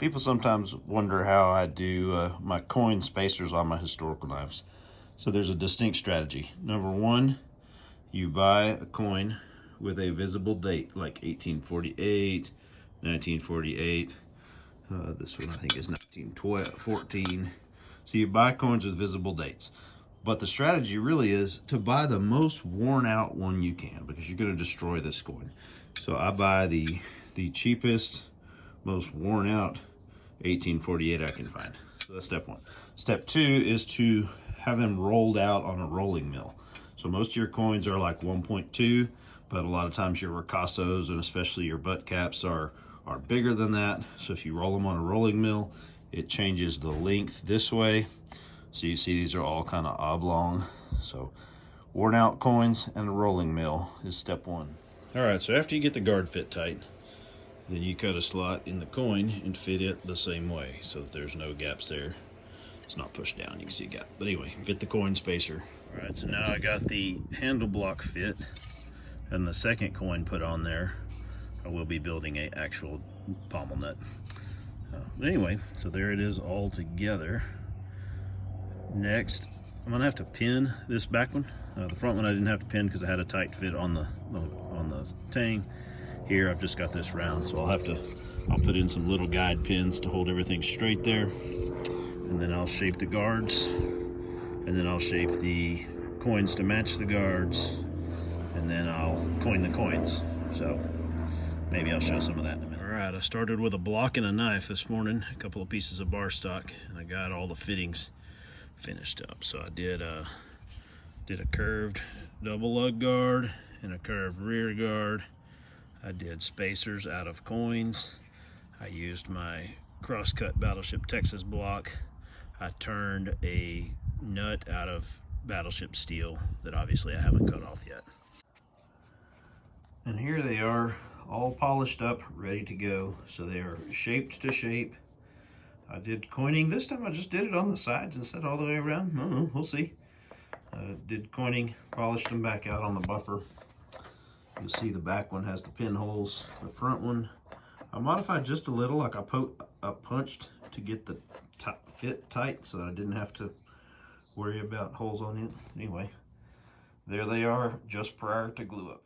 People sometimes wonder how I do my coin spacers on my historical knives. So there's a distinct strategy. Number one, you buy a coin with a visible date, like 1848, 1948. This one I think is 1914. So you buy coins with visible dates. But the strategy really is to buy the most worn out one you can, because you're going to destroy this coin. So I buy the cheapest, most worn out 1848 I can find. So that's step one. Step two is to have them rolled out on a rolling mill. So most of your coins are like 1.2, but a lot of times your Ricassos and especially your butt caps are bigger than that. So if you roll them on a rolling mill, it changes the length this way. So you see these are all kind of oblong. So worn out coins and a rolling mill is step one. All right, so after you get the guard fit tight, then you cut a slot in the coin and fit it the same way so that there's no gaps there. It's not pushed down, you can see a gap. But anyway, fit the coin spacer. All right, so now I got the handle block fit and the second coin put on there. I will be building a actual pommel nut. But anyway, so there it is all together. Next, I'm gonna have to pin this back one. The front one I didn't have to pin because I had a tight fit on the tang. Here I've just got this round, so I'll put in some little guide pins to hold everything straight there, and then I'll shape the guards, and then I'll shape the coins to match the guards, and then I'll coin the coins. So maybe I'll show some of that in a minute. All right, I started with a block and a knife this morning, a couple of pieces of bar stock, and I got all the fittings finished up. So I did a curved double lug guard and a curved rear guard. I did spacers out of coins. I used my crosscut Battleship Texas block. I turned a nut out of Battleship steel that obviously I haven't cut off yet. And here they are, all polished up, ready to go. So they are shaped to shape. I did coining. This time I just did it on the sides instead all the way around. I don't know, we'll see. Did coining, polished them back out on the buffer. You'll see the back one has the pinholes. The front one, I modified just a little, like I punched to get the fit tight so that I didn't have to worry about holes on it. Anyway, there they are just prior to glue up.